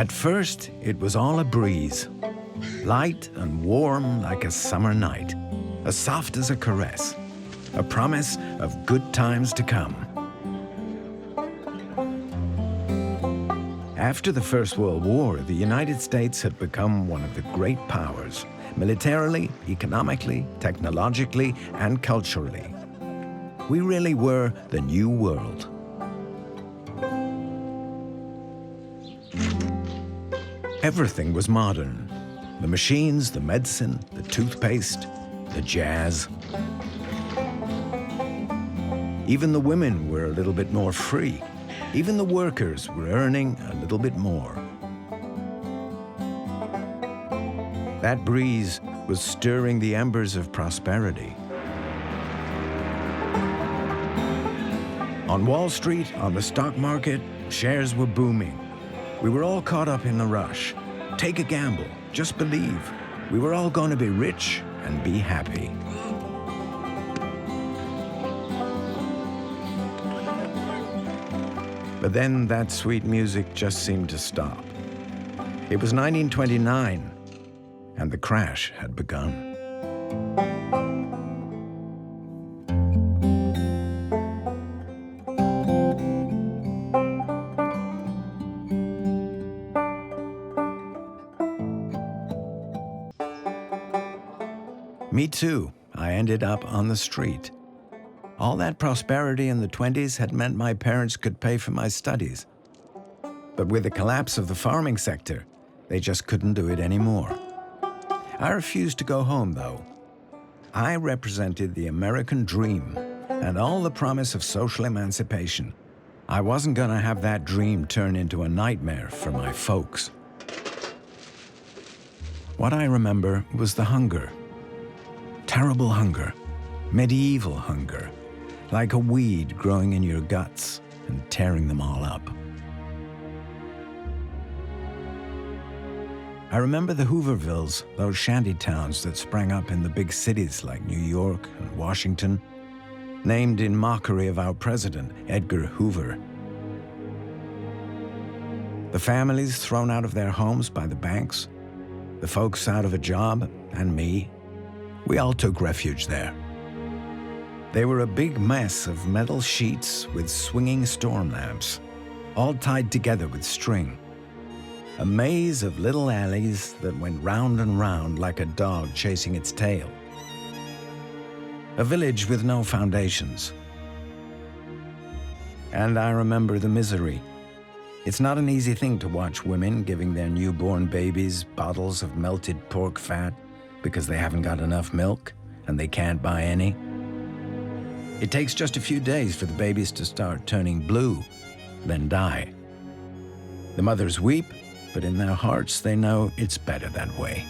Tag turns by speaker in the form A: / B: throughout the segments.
A: At first, it was all a breeze, light and warm like a summer night, as soft as a caress, a promise of good times to come. After the First World War, the United States had become one of the great powers, militarily, economically, technologically, and culturally. We really were the new world. Everything was modern. The machines, the medicine, the toothpaste, the jazz. Even the women were a little bit more free. Even the workers were earning a little bit more. That breeze was stirring the embers of prosperity. On Wall Street, on the stock market, shares were booming. We were all caught up in the rush. Take a gamble, just believe. We were all going to be rich and be happy. But then that sweet music just seemed to stop. It was 1929, and the crash had begun. Me too. I ended up on the street. All that prosperity in the 20s had meant my parents could pay for my studies. But with the collapse of the farming sector, they just couldn't do it anymore. I refused to go home, though. I represented the American dream and all the promise of social emancipation. I wasn't going to have that dream turn into a nightmare for my folks. What I remember was the hunger. Terrible hunger, medieval hunger, like a weed growing in your guts and tearing them all up. I remember the Hoovervilles, those shanty towns that sprang up in the big cities like New York and Washington, named in mockery of our president, Edgar Hoover. The families thrown out of their homes by the banks, the folks out of a job, and me. We all took refuge there. They were a big mess of metal sheets with swinging storm lamps, all tied together with string. A maze of little alleys that went round and round like a dog chasing its tail. A village with no foundations. And I remember the misery. It's not an easy thing to watch women giving their newborn babies bottles of melted pork fat because they haven't got enough milk and they can't buy any. It takes just a few days for the babies to start turning blue, then die. The mothers weep, but in their hearts they know it's better that way.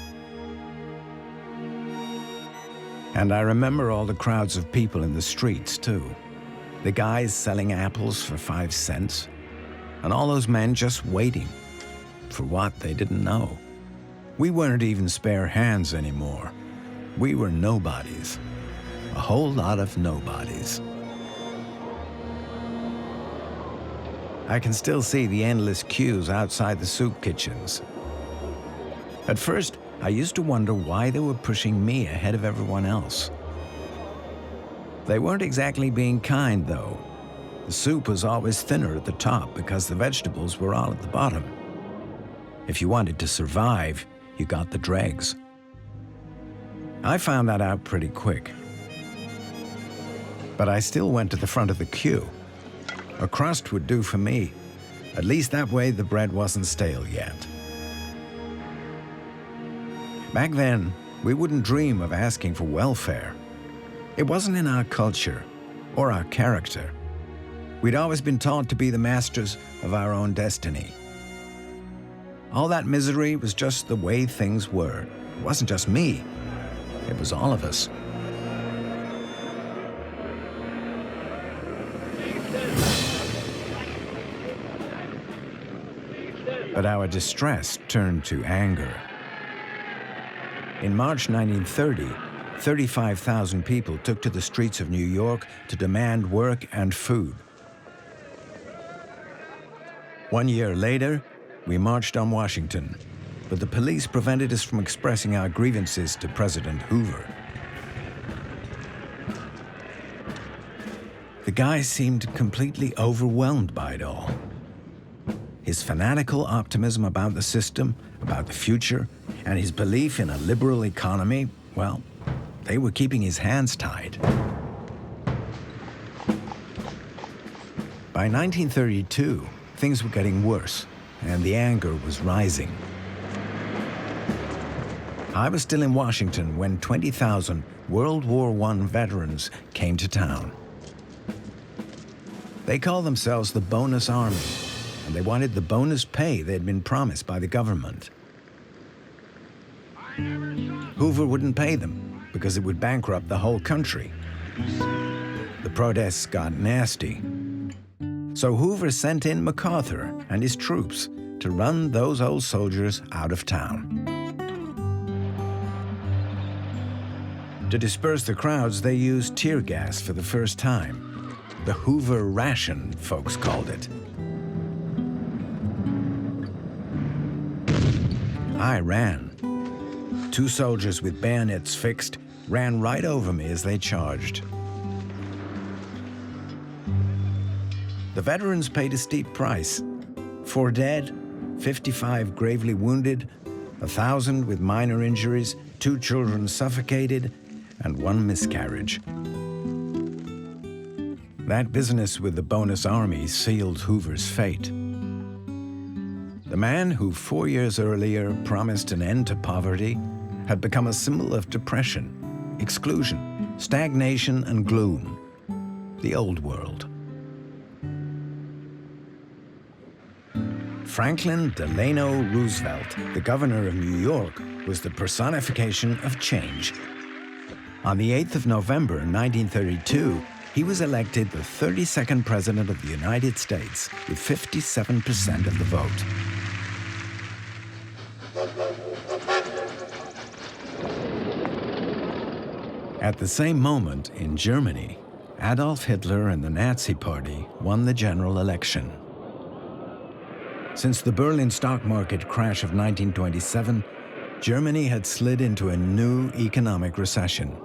A: And I remember all the crowds of people in the streets, too. The guys selling apples for 5 cents, and all those men just waiting for what they didn't know. We weren't even spare hands anymore. We were nobodies. A whole lot of nobodies. I can still see the endless queues outside the soup kitchens. At first, I used to wonder why they were pushing me ahead of everyone else. They weren't exactly being kind, though. The soup was always thinner at the top because the vegetables were all at the bottom. If you wanted to survive, you got the dregs. I found that out pretty quick. But I still went to the front of the queue. A crust would do for me. At least that way the bread wasn't stale yet. Back then, we wouldn't dream of asking for welfare. It wasn't in our culture or our character. We'd always been taught to be the masters of our own destiny. All that misery was just the way things were. It wasn't just me. It was all of us. But our distress turned to anger. In March 1930, 35,000 people took to the streets of New York to demand work and food. 1 year later, we marched on Washington, but the police prevented us from expressing our grievances to President Hoover. The guy seemed completely overwhelmed by it all. His fanatical optimism about the system, about the future, and his belief in a liberal economy, well, they were keeping his hands tied. By 1932, things were getting worse, and the anger was rising. I was still in Washington when 20,000 World War I veterans came to town. They called themselves the Bonus Army, and they wanted the bonus pay they'd been promised by the government. Hoover wouldn't pay them because it would bankrupt the whole country. The protests got nasty. So Hoover sent in MacArthur and his troops to run those old soldiers out of town. To disperse the crowds, they used tear gas for the first time. The Hoover ration, folks called it. I ran. 2 soldiers with bayonets fixed ran right over me as they charged. The veterans paid a steep price. 4 dead, 55 gravely wounded, 1,000 with minor injuries, 2 children suffocated, and 1 miscarriage. That business with the Bonus Army sealed Hoover's fate. The man who 4 years earlier promised an end to poverty had become a symbol of depression, exclusion, stagnation, and gloom. The old world. Franklin Delano Roosevelt, the governor of New York, was the personification of change. On the 8th of November 1932, he was elected the 32nd President of the United States with 57% of the vote. At the same moment, in Germany, Adolf Hitler and the Nazi Party won the general election. Since the Berlin stock market crash of 1927, Germany had slid into a new economic recession.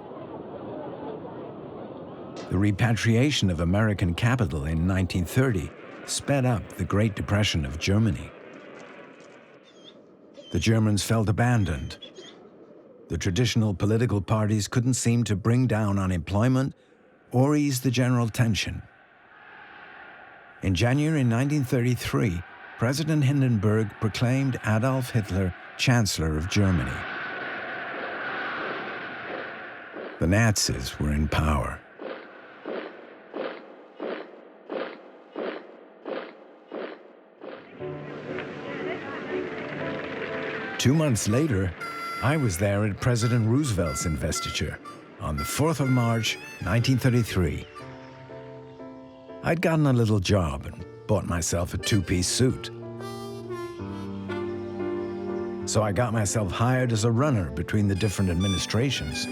A: The repatriation of American capital in 1930 sped up the Great Depression of Germany. The Germans felt abandoned. The traditional political parties couldn't seem to bring down unemployment or ease the general tension. In January 1933, President Hindenburg proclaimed Adolf Hitler Chancellor of Germany. The Nazis were in power. Two months later, I was there at President Roosevelt's investiture on the 4th of March, 1933. I'd gotten a little job and bought myself a 2-piece suit. So I got myself hired as a runner between the different administrations.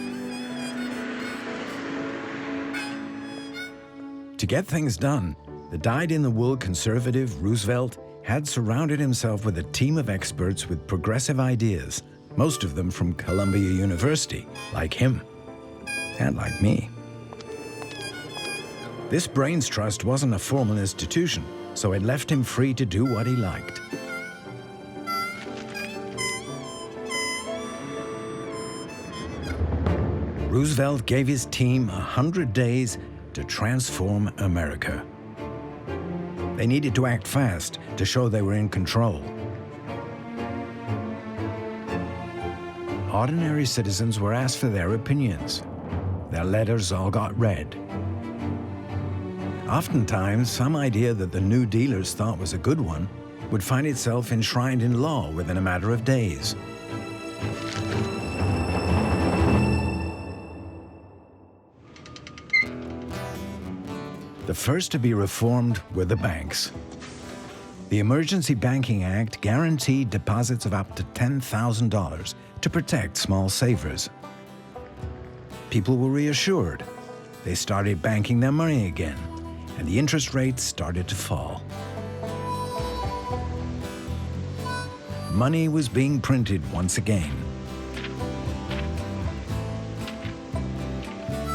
A: To get things done, the dyed-in-the-wool conservative Roosevelt had surrounded himself with a team of experts with progressive ideas, most of them from Columbia University, like him, and like me. This brains trust wasn't a formal institution, so it left him free to do what he liked. Roosevelt gave his team 100 days to transform America. They needed to act fast to show they were in control. Ordinary citizens were asked for their opinions. Their letters all got read. Oftentimes, some idea that the New Dealers thought was a good one would find itself enshrined in law within a matter of days. The first to be reformed were the banks. The Emergency Banking Act guaranteed deposits of up to $10,000 to protect small savers. People were reassured. They started banking their money again, and the interest rates started to fall. money was being printed once again.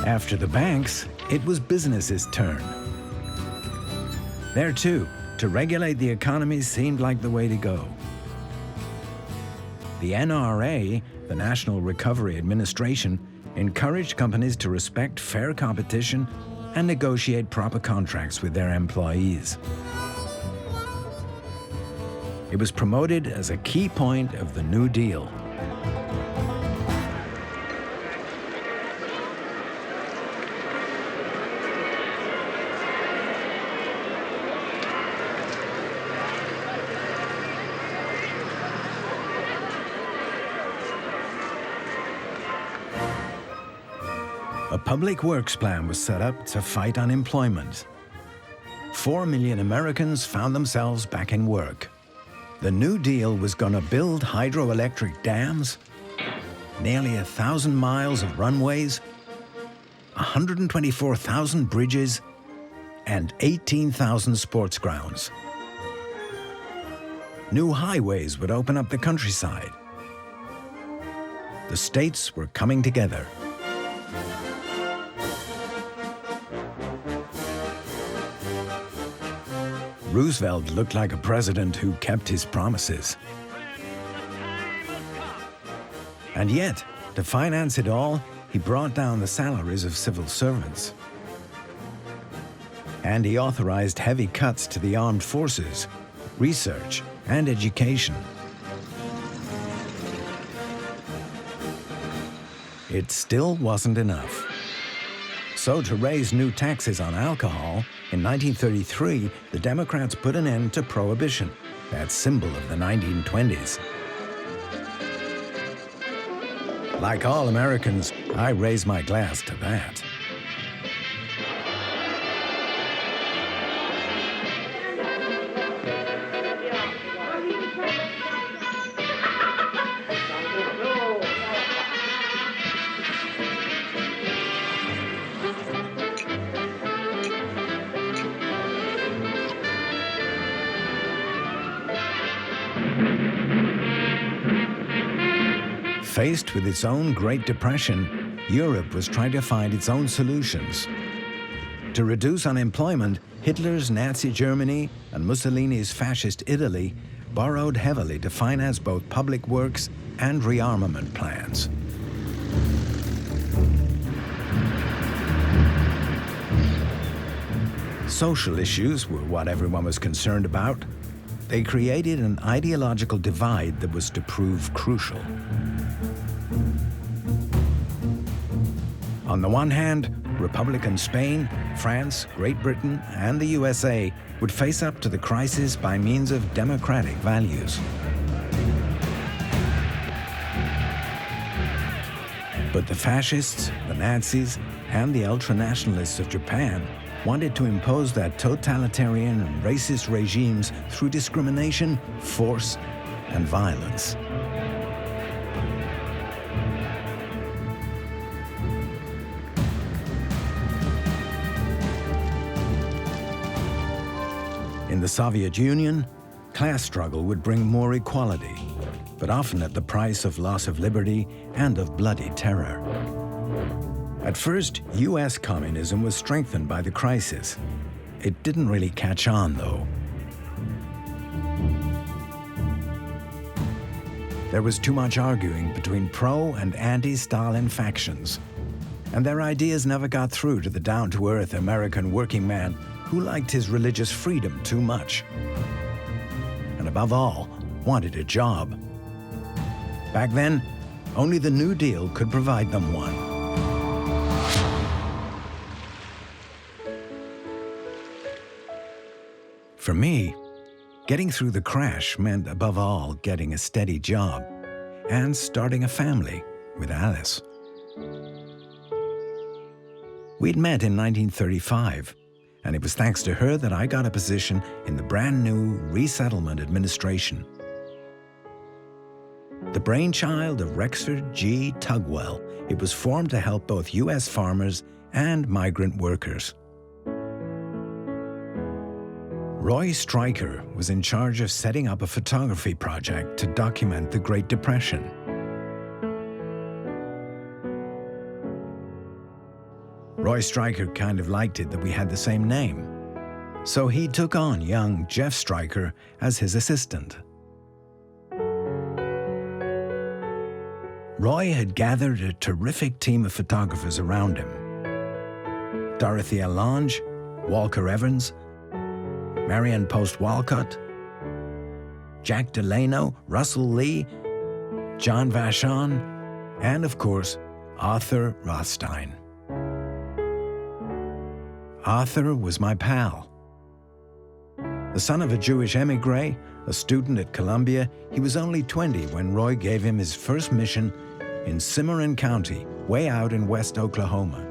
A: After the banks, it was businesses' turn. There too, to regulate the economy seemed like the way to go. The NRA, the National Recovery Administration, encouraged companies to respect fair competition and negotiate proper contracts with their employees. It was promoted as a key point of the New Deal. A public works plan was set up to fight unemployment. 4 million Americans found themselves back in work. The New Deal was going to build hydroelectric dams, nearly 1,000 miles of runways, 124,000 bridges, and 18,000 sports grounds. New highways would open up the countryside. The states were coming together. Roosevelt looked like a president who kept his promises. And yet, to finance it all, he brought down the salaries of civil servants. And he authorized heavy cuts to the armed forces, research, and education. It still wasn't enough. So to raise new taxes on alcohol, in 1933, the Democrats put an end to prohibition, that symbol of the 1920s. Like all Americans, I raise my glass to that. Faced with its own Great Depression, Europe was trying to find its own solutions. To reduce unemployment, Hitler's Nazi Germany and Mussolini's fascist Italy borrowed heavily to finance both public works and rearmament plans. Social issues were what everyone was concerned about. They created an ideological divide that was to prove crucial. On the one hand, Republican Spain, France, Great Britain, and the USA would face up to the crisis by means of democratic values. But the fascists, the Nazis, and the ultranationalists of Japan wanted to impose their totalitarian and racist regimes through discrimination, force, and violence. In the Soviet Union, class struggle would bring more equality, but often at the price of loss of liberty and of bloody terror. At first, US communism was strengthened by the crisis. It didn't really catch on, though. There was too much arguing between pro- and anti-Stalin factions, and their ideas never got through to the down-to-earth American working man who liked his religious freedom too much, and above all, wanted a job. Back then, only the New Deal could provide them one. For me, getting through the crash meant above all getting a steady job and starting a family with Alice. We'd met in 1935, and it was thanks to her that I got a position in the brand new Resettlement Administration. The brainchild of Rexford G. Tugwell, it was formed to help both U.S. farmers and migrant workers. Roy Stryker was in charge of setting up a photography project to document the Great Depression. Roy Stryker kind of liked it that we had the same name, so he took on young Jeff Stryker as his assistant. Roy had gathered a terrific team of photographers around him. Dorothea Lange, Walker Evans, Marion Post Walcott, Jack Delano, Russell Lee, John Vachon, and of course, Arthur Rothstein. Arthur was my pal. The son of a Jewish emigre, a student at Columbia, he was only 20 when Roy gave him his first mission in Cimarron County, way out in West Oklahoma.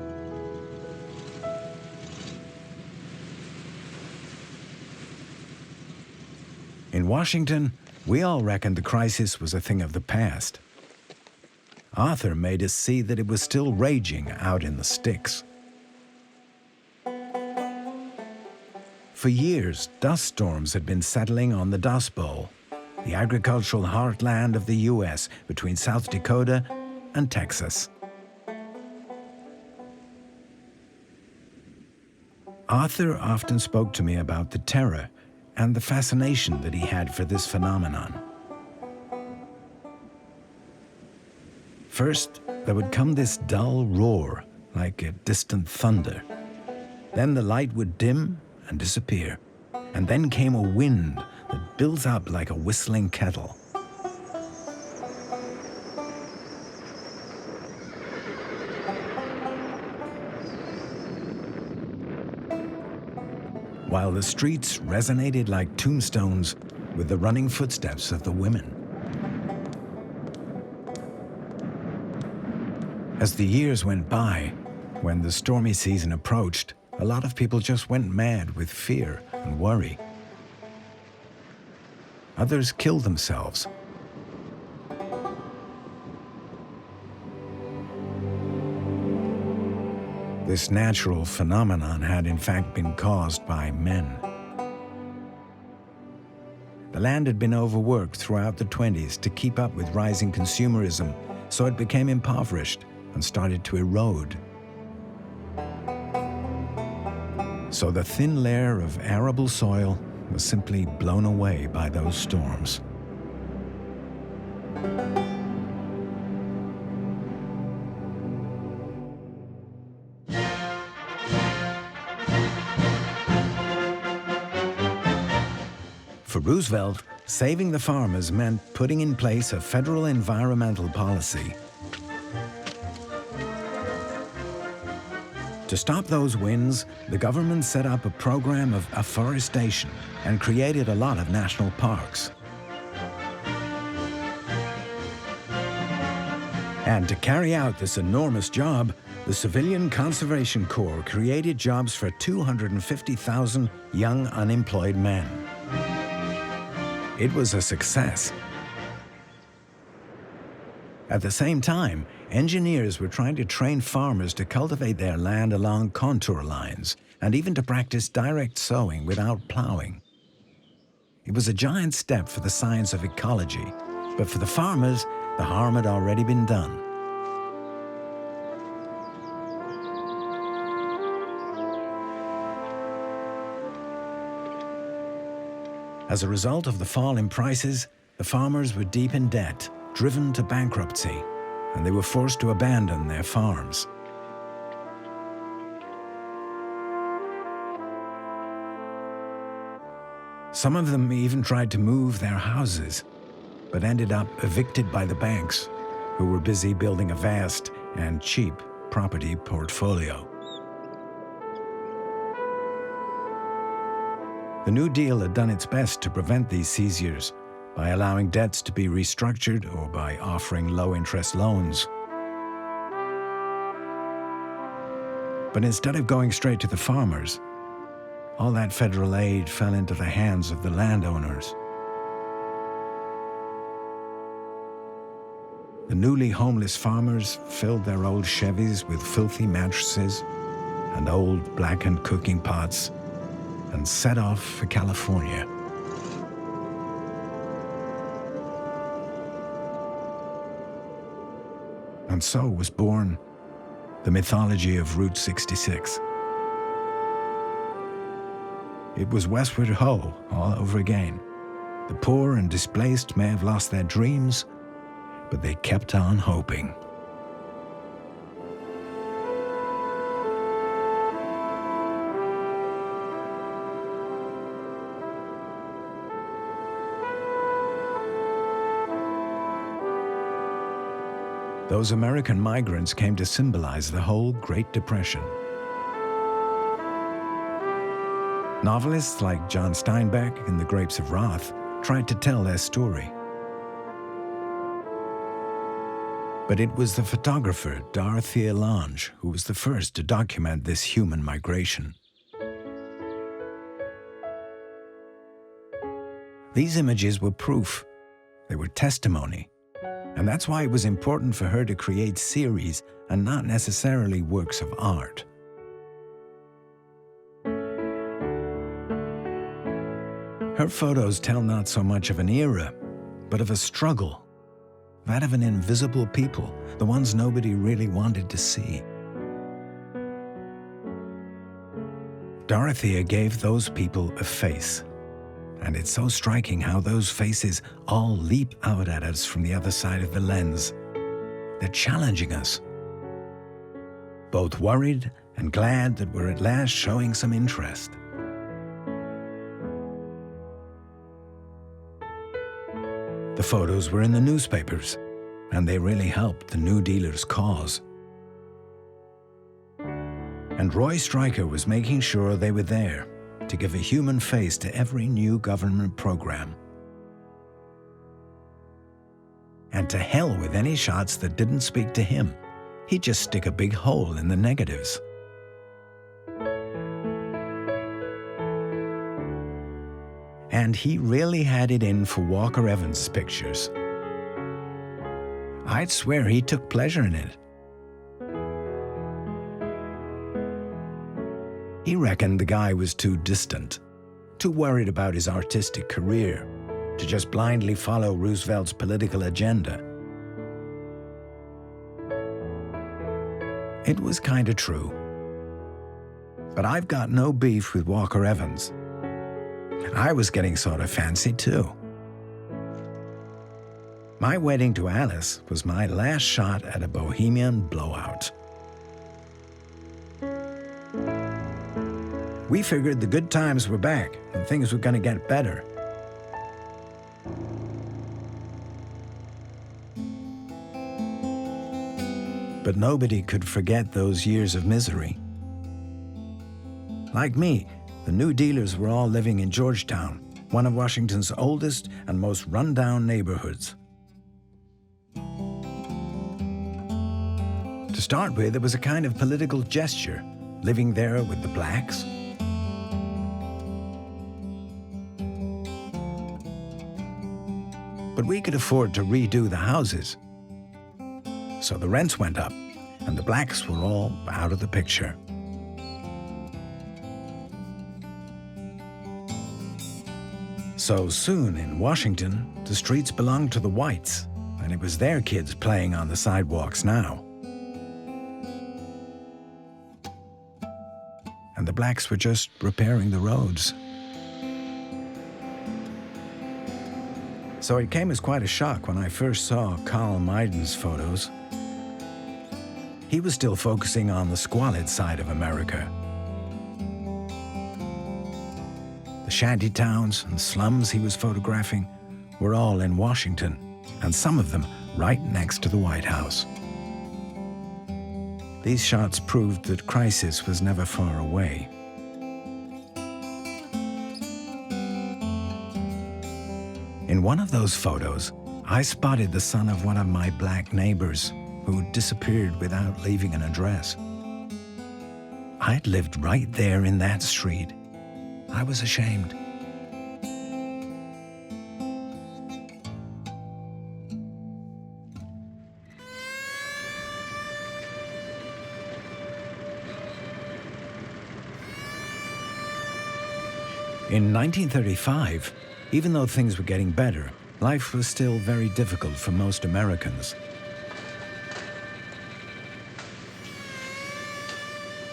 A: In Washington, we all reckoned the crisis was a thing of the past. Arthur made us see that it was still raging out in the sticks. For years, dust storms had been settling on the Dust Bowl, the agricultural heartland of the U.S. between South Dakota and Texas. Arthur often spoke to me about the terror and the fascination that he had for this phenomenon. First, there would come this dull roar, like a distant thunder. Then the light would dim and disappear, and then came a wind that builds up like a whistling kettle. While the streets resonated like tombstones with the running footsteps of the women. As the years went by, when the stormy season approached, a lot of people just went mad with fear and worry. Others killed themselves. This natural phenomenon had in fact been caused by men. The land had been overworked throughout the 20s to keep up with rising consumerism, so it became impoverished and started to erode. So the thin layer of arable soil was simply blown away by those storms. For Roosevelt, saving the farmers meant putting in place a federal environmental policy. To stop those winds, the government set up a program of afforestation and created a lot of national parks. And to carry out this enormous job, the Civilian Conservation Corps created jobs for 250,000 young unemployed men. It was a success. At the same time, engineers were trying to train farmers to cultivate their land along contour lines and even to practice direct sowing without plowing. It was a giant step for the science of ecology, but for the farmers, the harm had already been done. As a result of the fall in prices, the farmers were deep in debt, driven to bankruptcy, and they were forced to abandon their farms. Some of them even tried to move their houses, but ended up evicted by the banks, who were busy building a vast and cheap property portfolio. The New Deal had done its best to prevent these seizures by allowing debts to be restructured or by offering low-interest loans. But instead of going straight to the farmers, all that federal aid fell into the hands of the landowners. The newly homeless farmers filled their old Chevys with filthy mattresses and old blackened cooking pots and set off for California. And so was born the mythology of Route 66. It was westward ho all over again. The poor and displaced may have lost their dreams, but they kept on hoping. Those American migrants came to symbolize the whole Great Depression. Novelists like John Steinbeck in The Grapes of Wrath tried to tell their story. But it was the photographer Dorothea Lange who was the first to document this human migration. These images were proof. They were testimony. And that's why it was important for her to create series and not necessarily works of art. Her photos tell not so much of an era, but of a struggle, that of an invisible people, the ones nobody really wanted to see. Dorothea gave those people a face. And it's so striking how those faces all leap out at us from the other side of the lens. They're challenging us. Both worried and glad that we're at last showing some interest. The photos were in the newspapers, and they really helped the New Dealers' cause. And Roy Stryker was making sure they were there to give a human face to every new government program. And to hell with any shots that didn't speak to him. He'd just stick a big hole in the negatives. And he really had it in for Walker Evans' pictures. I'd swear he took pleasure in it. He reckoned the guy was too distant, too worried about his artistic career, to just blindly follow Roosevelt's political agenda. It was kinda true. But I've got no beef with Walker Evans. I was getting sort of fancy too. My wedding to Alice was my last shot at a bohemian blowout. We figured the good times were back and things were going to get better. But nobody could forget those years of misery. Like me, the New Dealers were all living in Georgetown, one of Washington's oldest and most run-down neighborhoods. To start with, it was a kind of political gesture, living there with the blacks. But we could afford to redo the houses. So the rents went up, and the blacks were all out of the picture. So soon in Washington, the streets belonged to the whites, and it was their kids playing on the sidewalks now. And the blacks were just repairing the roads. So it came as quite a shock when I first saw Carl Maiden's photos. He was still focusing on the squalid side of America. The shanty towns and slums he was photographing were all in Washington, and some of them right next to the White House. These shots proved that crisis was never far away. In one of those photos, I spotted the son of one of my black neighbors who disappeared without leaving an address. I'd lived right there in that street. I was ashamed. In 1935, even though things were getting better, life was still very difficult for most Americans.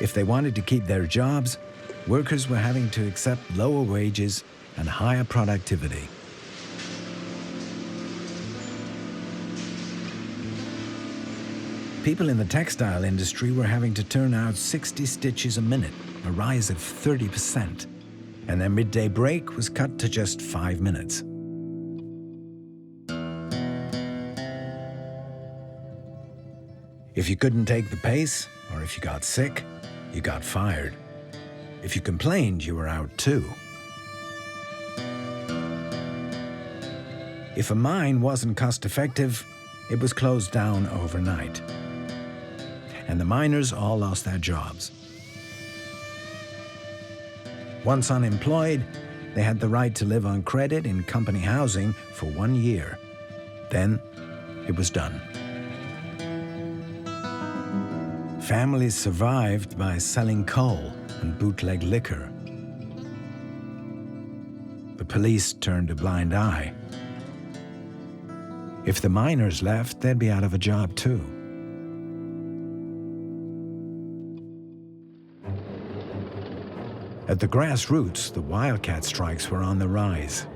A: If they wanted to keep their jobs, workers were having to accept lower wages and higher productivity. People in the textile industry were having to turn out 60 stitches a minute, a rise of 30%, and their midday break was cut to just 5 minutes. If you couldn't take the pace, or if you got sick, you got fired. If you complained, you were out too. If a mine wasn't cost-effective, it was closed down overnight. And the miners all lost their jobs. Once unemployed, they had the right to live on credit in company housing for 1 year. Then, it was done. Families survived by selling coal and bootleg liquor. The police turned a blind eye. If the miners left, they'd be out of a job too. At the grassroots, the wildcat strikes were on the rise.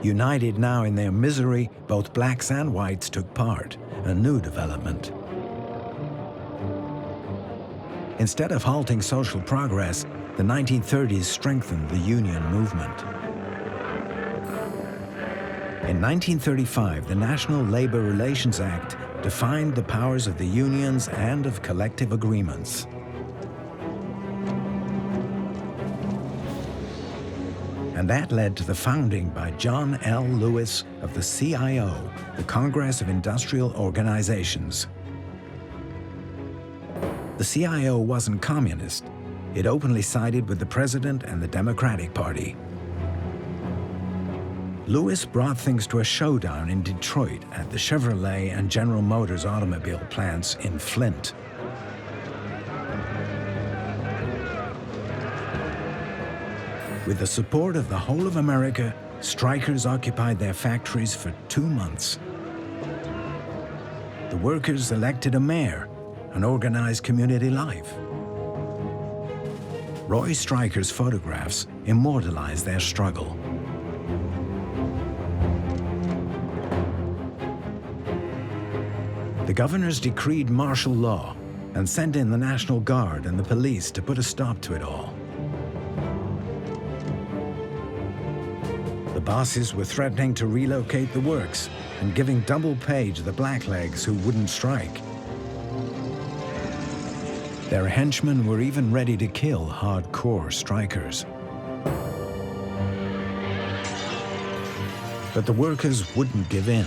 A: United now in their misery, both blacks and whites took part, a new development. Instead of halting social progress, the 1930s strengthened the union movement. In 1935, the National Labor Relations Act defined the powers of the unions and of collective agreements. And that led to the founding by John L. Lewis of the CIO, the Congress of Industrial Organizations. The CIO wasn't communist. It openly sided with the president and the Democratic Party. Lewis brought things to a showdown in Detroit at the Chevrolet and General Motors automobile plants in Flint. With the support of the whole of America, strikers occupied their factories for 2 months. The workers elected a mayor and organized community life. Roy Stryker's photographs immortalized their struggle. The governors decreed martial law and sent in the National Guard and the police to put a stop to it all. The bosses were threatening to relocate the works and giving double pay to the blacklegs who wouldn't strike. Their henchmen were even ready to kill hardcore strikers. But the workers wouldn't give in.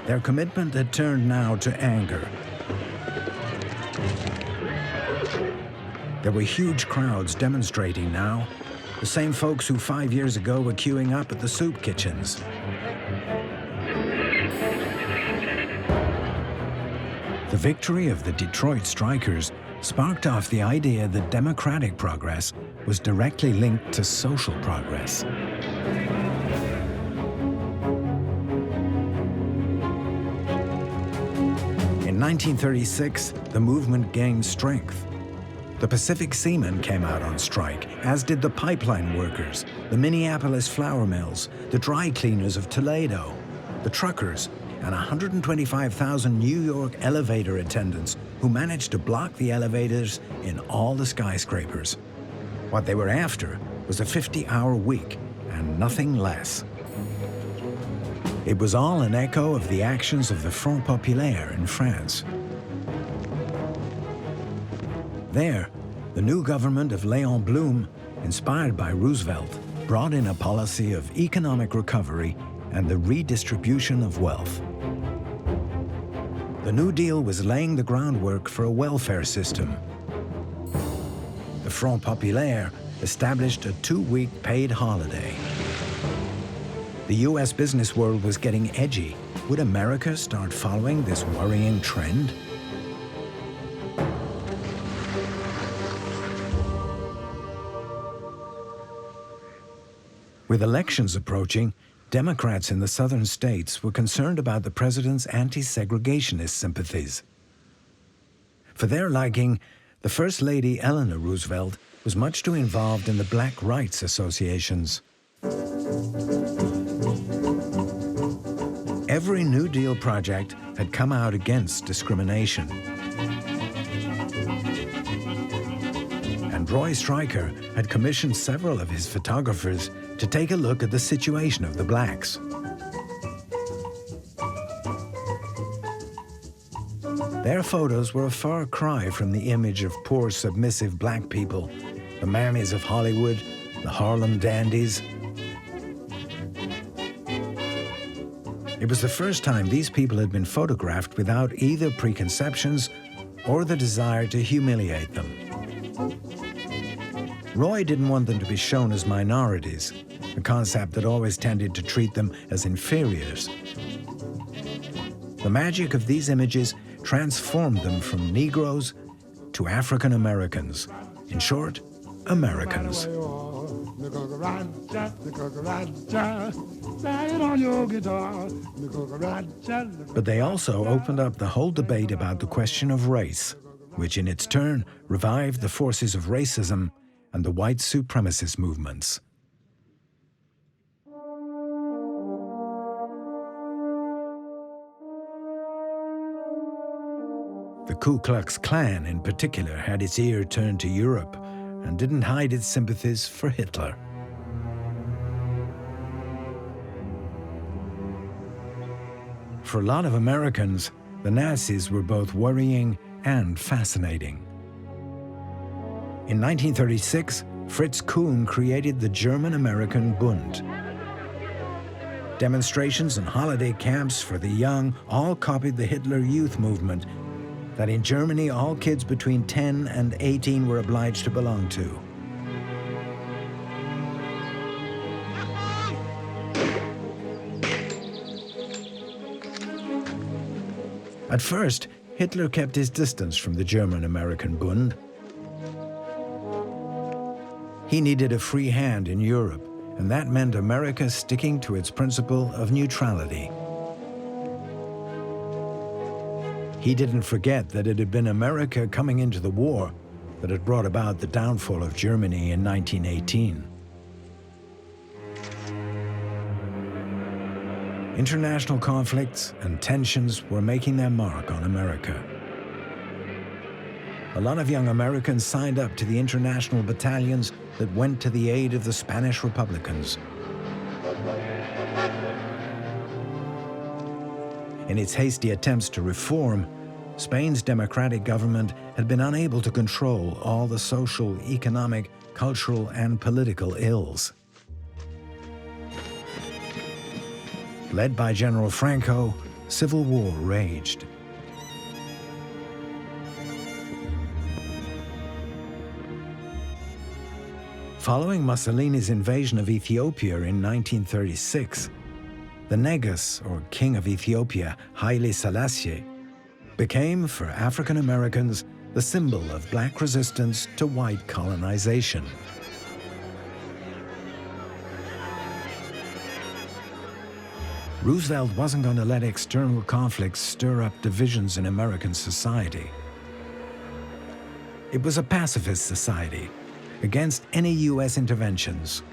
A: Their commitment had turned now to anger. There were huge crowds demonstrating now, the same folks who 5 years ago were queuing up at the soup kitchens. The victory of the Detroit strikers sparked off the idea that democratic progress was directly linked to social progress. In 1936, the movement gained strength. The Pacific Seamen came out on strike, as did the pipeline workers, the Minneapolis flour mills, the dry cleaners of Toledo, the truckers, and 125,000 New York elevator attendants who managed to block the elevators in all the skyscrapers. What they were after was a 50-hour week and nothing less. It was all an echo of the actions of the Front Populaire in France. There, the new government of Léon Blum, inspired by Roosevelt, brought in a policy of economic recovery and the redistribution of wealth. The New Deal was laying the groundwork for a welfare system. The Front Populaire established a 2-week paid holiday. The US business world was getting edgy. Would America start following this worrying trend? With elections approaching, Democrats in the southern states were concerned about the president's anti-segregationist sympathies. For their liking, the First Lady Eleanor Roosevelt was much too involved in the black rights associations. Every New Deal project had come out against discrimination. And Roy Stryker had commissioned several of his photographers to take a look at the situation of the blacks. Their photos were a far cry from the image of poor, submissive black people, the mammies of Hollywood, the Harlem dandies. It was the first time these people had been photographed without either preconceptions or the desire to humiliate them. Roy didn't want them to be shown as minorities, a concept that always tended to treat them as inferiors. The magic of these images transformed them from Negroes to African Americans. In short, Americans. But they also opened up the whole debate about the question of race, which in its turn revived the forces of racism and the white supremacist movements. The Ku Klux Klan, in particular, had its ear turned to Europe and didn't hide its sympathies for Hitler. For a lot of Americans, the Nazis were both worrying and fascinating. In 1936, Fritz Kuhn created the German-American Bund. Demonstrations and holiday camps for the young all copied the Hitler Youth movement that in Germany all kids between 10 and 18 were obliged to belong to. At first, Hitler kept his distance from the German-American Bund. He needed a free hand in Europe, and that meant America sticking to its principle of neutrality. He didn't forget that it had been America coming into the war that had brought about the downfall of Germany in 1918. International conflicts and tensions were making their mark on America. A lot of young Americans signed up to the international battalions that went to the aid of the Spanish Republicans. In its hasty attempts to reform, Spain's democratic government had been unable to control all the social, economic, cultural, and political ills. Led by General Franco, civil war raged. Following Mussolini's invasion of Ethiopia in 1936, the Negus, or King of Ethiopia, Haile Selassie, became, for African Americans, the symbol of black resistance to white colonization. Roosevelt wasn't going to let external conflicts stir up divisions in American society. It was a pacifist society, against any U.S. interventions.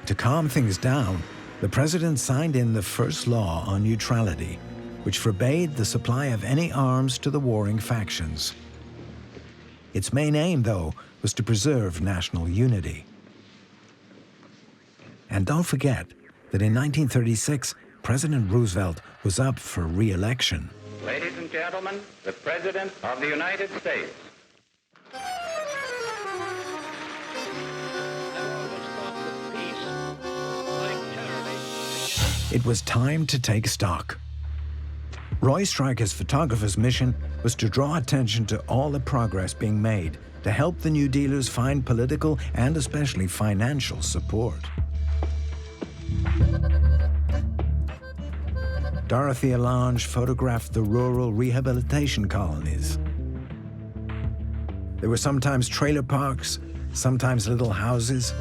A: To calm things down, the president signed in the first law on neutrality, which forbade the supply of any arms to the warring factions. Its main aim, though, was to preserve national unity. And don't forget that in 1936, President Roosevelt was up for re-election.
B: Ladies and gentlemen, the President of the United States.
A: It was time to take stock. Roy Stryker's photographer's mission was to draw attention to all the progress being made to help the New Dealers find political and especially financial support. Dorothea Lange photographed the rural rehabilitation colonies. There were sometimes trailer parks, sometimes little houses.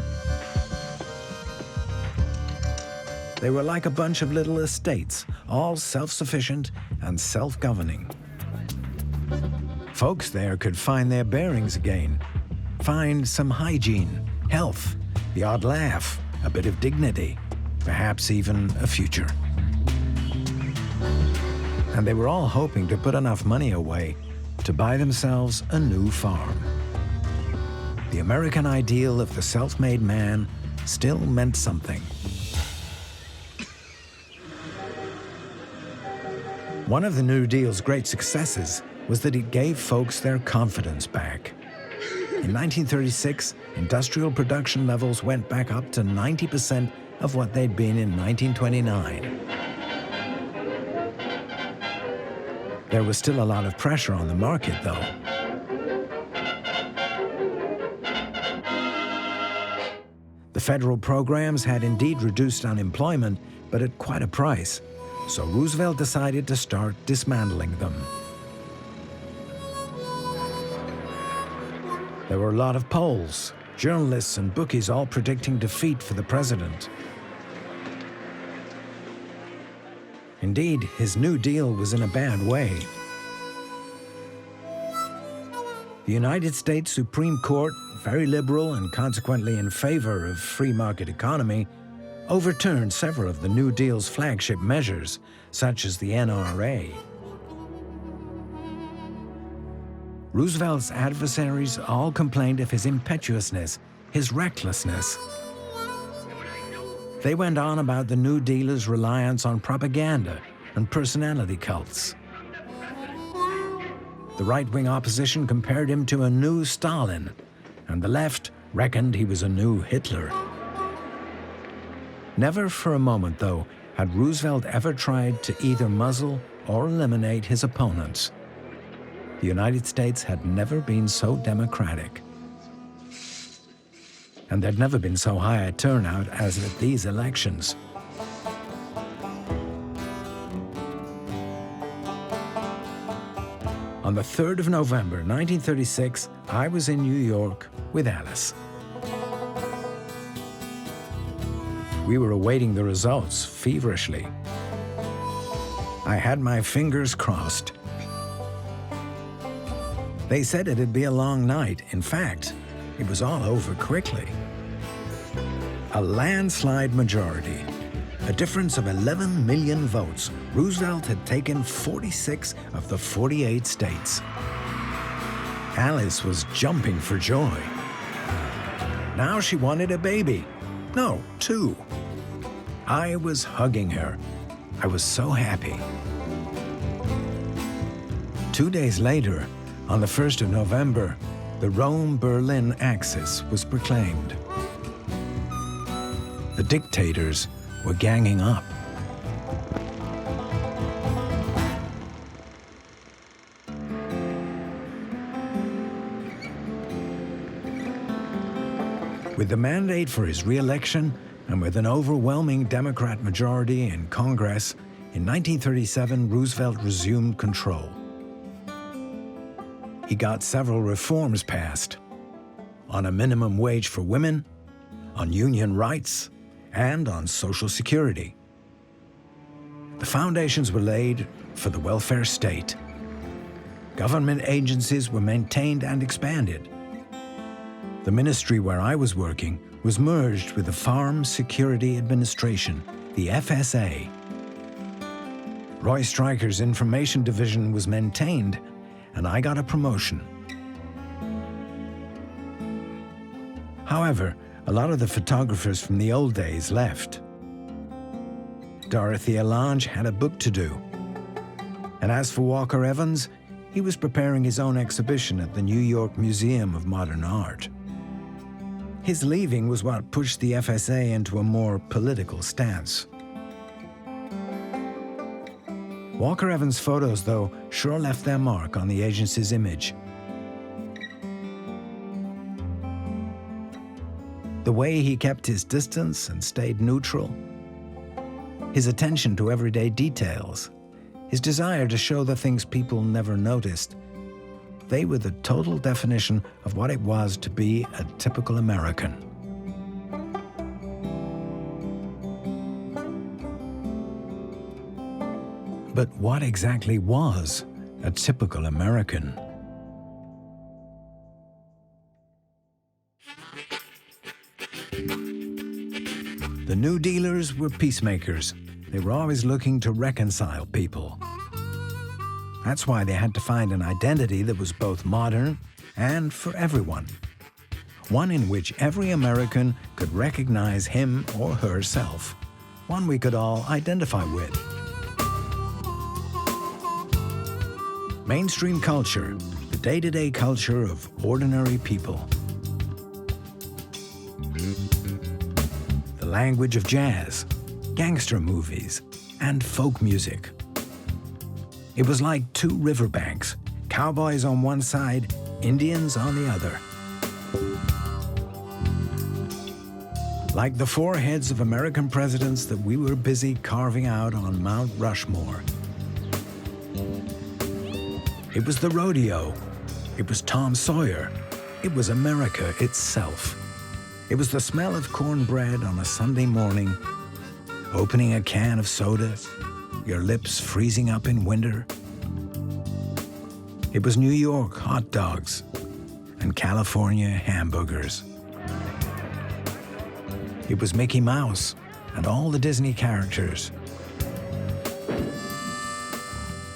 A: They were like a bunch of little estates, all self-sufficient and self-governing. Folks there could find their bearings again, find some hygiene, health, the odd laugh, a bit of dignity, perhaps even a future. And they were all hoping to put enough money away to buy themselves a new farm. The American ideal of the self-made man still meant something. One of the New Deal's great successes was that it gave folks their confidence back. In 1936, industrial production levels went back up to 90% of what they'd been in 1929. There was still a lot of pressure on the market, though. The federal programs had indeed reduced unemployment, but at quite a price. So Roosevelt decided to start dismantling them. There were a lot of polls, journalists and bookies all predicting defeat for the president. Indeed, his New Deal was in a bad way. The United States Supreme Court, very liberal and consequently in favor of free market economy, overturned several of the New Deal's flagship measures, such as the NRA. Roosevelt's adversaries all complained of his impetuousness, his recklessness. They went on about the New Dealers' reliance on propaganda and personality cults. The right-wing opposition compared him to a new Stalin, and the left reckoned he was a new Hitler. Never for a moment, though, had Roosevelt ever tried to either muzzle or eliminate his opponents. The United States had never been so democratic. And there'd never been so high a turnout as at these elections. On the 3rd of November, 1936, I was in New York with Alice. We were awaiting the results feverishly. I had my fingers crossed. They said it'd be a long night. In fact, it was all over quickly. A landslide majority, a difference of 11 million votes. Roosevelt had taken 46 of the 48 states. Alice was jumping for joy. Now she wanted a baby. No, 2. I was hugging her. I was so happy. 2 days later, on the 1st of November, the Rome-Berlin axis was proclaimed. The dictators were ganging up. With the mandate for his re-election, and with an overwhelming Democrat majority in Congress, in 1937, Roosevelt resumed control. He got several reforms passed on a minimum wage for women, on union rights, and on Social Security. The foundations were laid for the welfare state. Government agencies were maintained and expanded. The ministry where I was working was merged with the Farm Security Administration, the FSA. Roy Stryker's Information Division was maintained, and I got a promotion. However, a lot of the photographers from the old days left. Dorothea Lange had a book to do. And as for Walker Evans, he was preparing his own exhibition at the New York Museum of Modern Art. His leaving was what pushed the FSA into a more political stance. Walker Evans' photos, though, sure left their mark on the agency's image. The way he kept his distance and stayed neutral, his attention to everyday details, his desire to show the things people never noticed, They were the total definition of what it was to be a typical American. But what exactly was a typical American? The New Dealers were peacemakers. They were always looking to reconcile people. That's why they had to find an identity that was both modern and for everyone. One in which every American could recognize him or herself. One we could all identify with. Mainstream culture, the day-to-day culture of ordinary people. The language of jazz, gangster movies, and folk music. It was like two riverbanks, cowboys on one side, Indians on the other. Like the foreheads of American presidents that we were busy carving out on Mount Rushmore. It was the rodeo. It was Tom Sawyer. It was America itself. It was the smell of cornbread on a Sunday morning, opening a can of soda, your lips freezing up in winter. It was New York hot dogs and California hamburgers. It was Mickey Mouse and all the Disney characters.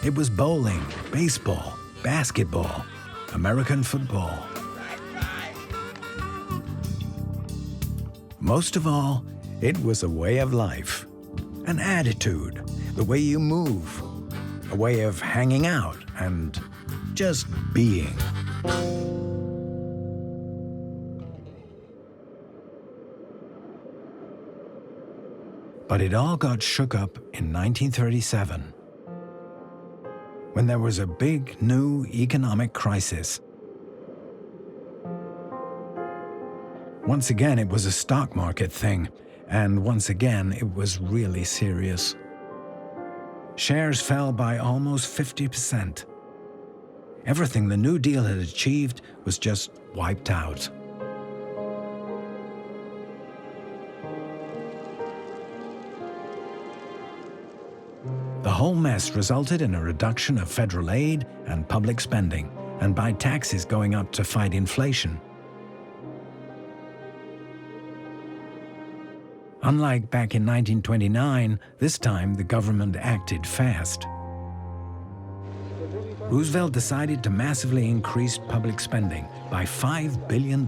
A: It was bowling, baseball, basketball, American football. Most of all, it was a way of life, an attitude, the way you move, a way of hanging out and just being. But it all got shook up in 1937, when there was a big new economic crisis. Once again, it was a stock market thing, and once again, it was really serious. Shares fell by almost 50%. Everything the New Deal had achieved was just wiped out. The whole mess resulted in a reduction of federal aid and public spending, and by taxes going up to fight inflation. Unlike back in 1929, this time the government acted fast. Roosevelt decided to massively increase public spending by $5 billion.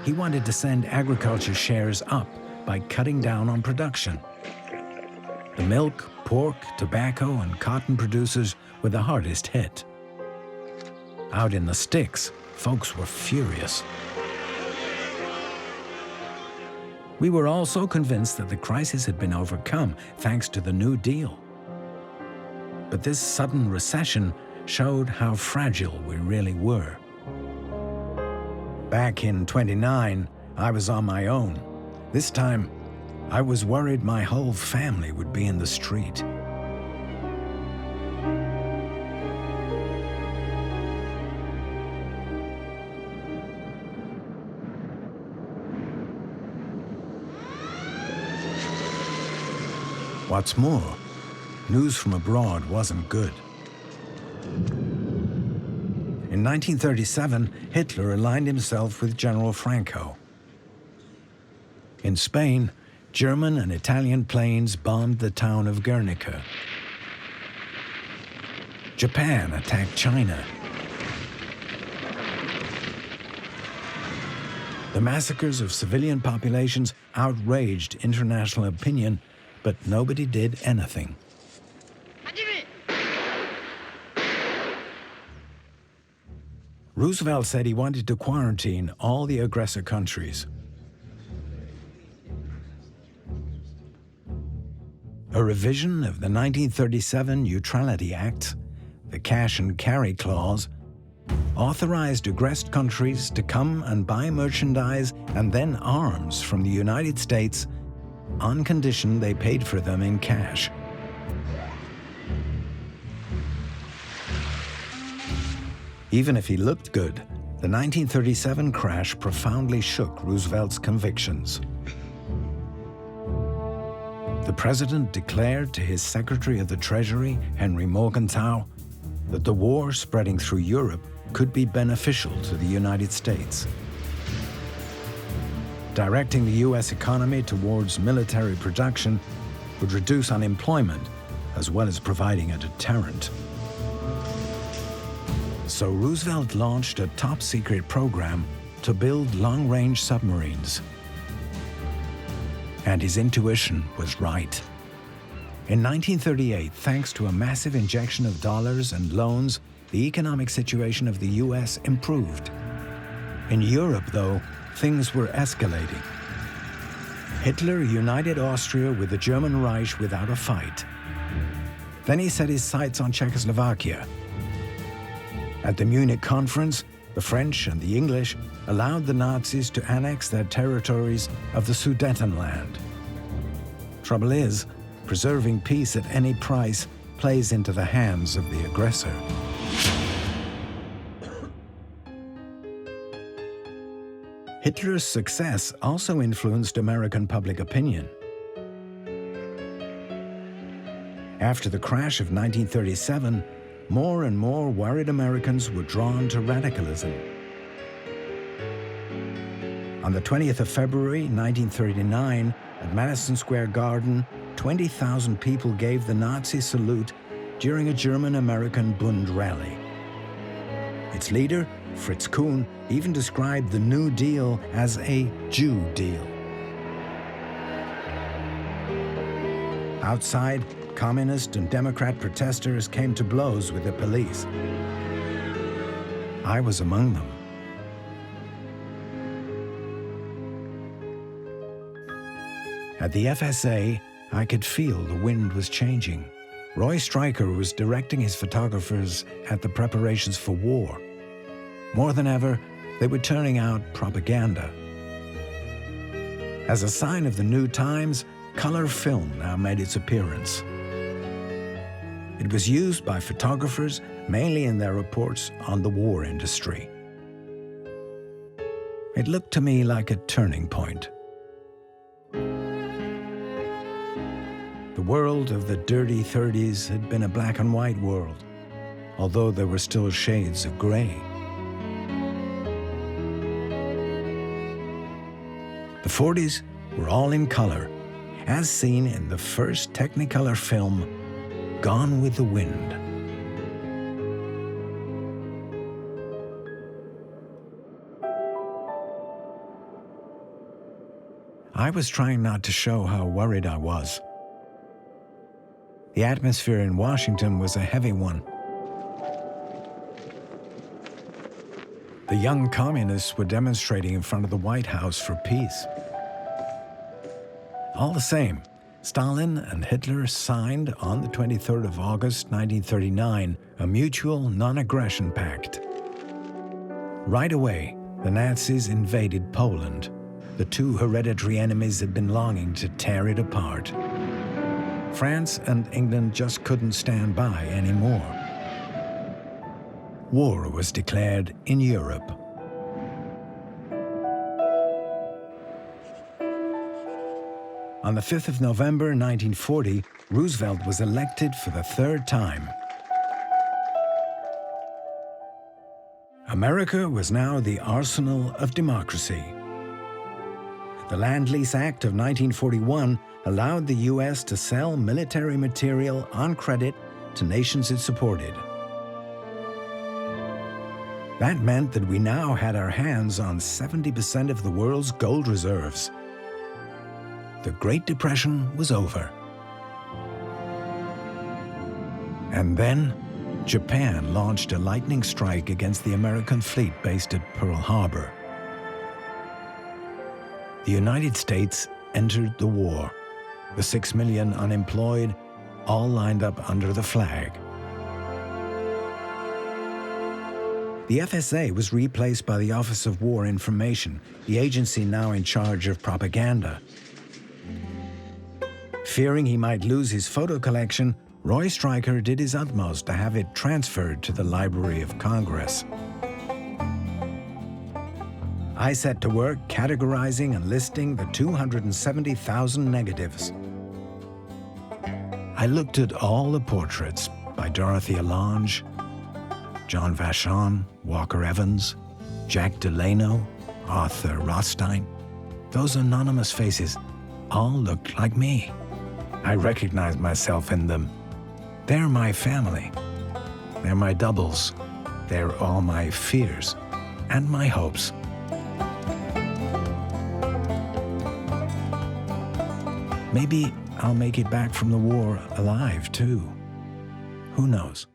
A: He wanted to send agriculture shares up by cutting down on production. The milk, pork, tobacco, and cotton producers were the hardest hit. Out in the sticks, folks were furious. We were also convinced that the crisis had been overcome thanks to the New Deal. But this sudden recession showed how fragile we really were. Back in '29, I was on my own. This time, I was worried my whole family would be in the street. What's more, news from abroad wasn't good. In 1937, Hitler aligned himself with General Franco. In Spain, German and Italian planes bombed the town of Guernica. Japan attacked China. The massacres of civilian populations outraged international opinion, but nobody did anything. Roosevelt said he wanted to quarantine all the aggressor countries. A revision of the 1937 Neutrality Act, the Cash and Carry Clause, authorized aggressed countries to come and buy merchandise and then arms from the United States on condition they paid for them in cash. Even if he looked good, the 1937 crash profoundly shook Roosevelt's convictions. The president declared to his Secretary of the Treasury, Henry Morgenthau, that the war spreading through Europe could be beneficial to the United States. Directing the U.S. economy towards military production would reduce unemployment, as well as providing a deterrent. So Roosevelt launched a top-secret program to build long-range submarines. And his intuition was right. In 1938, thanks to a massive injection of dollars and loans, the economic situation of the U.S. improved. In Europe, though, things were escalating. Hitler united Austria with the German Reich without a fight. Then he set his sights on Czechoslovakia. At the Munich conference, the French and the English allowed the Nazis to annex their territories of the Sudetenland. Trouble is, preserving peace at any price plays into the hands of the aggressor. Hitler's success also influenced American public opinion. After the crash of 1937, more and more worried Americans were drawn to radicalism. On the 20th of February, 1939, at Madison Square Garden, 20,000 people gave the Nazi salute during a German-American Bund rally. Its leader, Fritz Kuhn, even described the New Deal as a Jew deal. Outside, Communist and Democrat protesters came to blows with the police. I was among them. At the FSA, I could feel the wind was changing. Roy Stryker was directing his photographers at the preparations for war. More than ever, they were turning out propaganda. As a sign of the new times, color film now made its appearance. It was used by photographers mainly in their reports on the war industry. It looked to me like a turning point. The world of the dirty 30s had been a black and white world, although there were still shades of gray. The 40s were all in color, as seen in the first Technicolor film, Gone with the Wind. I was trying not to show how worried I was. The atmosphere in Washington was a heavy one. The young communists were demonstrating in front of the White House for peace. All the same, Stalin and Hitler signed on the 23rd of August 1939 a mutual non-aggression pact. Right away, the Nazis invaded Poland. The two hereditary enemies had been longing to tear it apart. France and England just couldn't stand by anymore. War was declared in Europe. On the 5th of November 1940, Roosevelt was elected for the third time. America was now the arsenal of democracy. The Land-Lease Act of 1941 allowed the U.S. to sell military material on credit to nations it supported. That meant that we now had our hands on 70% of the world's gold reserves. The Great Depression was over. And then, Japan launched a lightning strike against the American fleet based at Pearl Harbor. The United States entered the war. The 6 million unemployed, all lined up under the flag. The FSA was replaced by the Office of War Information, the agency now in charge of propaganda. Fearing he might lose his photo collection, Roy Stryker did his utmost to have it transferred to the Library of Congress. I set to work categorizing and listing the 270,000 negatives. I looked at all the portraits by Dorothea Lange, John Vachon, Walker Evans, Jack Delano, Arthur Rothstein. Those anonymous faces all looked like me. I recognized myself in them. They're my family. They're my doubles. They're all my fears and my hopes. Maybe I'll make it back from the war alive, too. Who knows?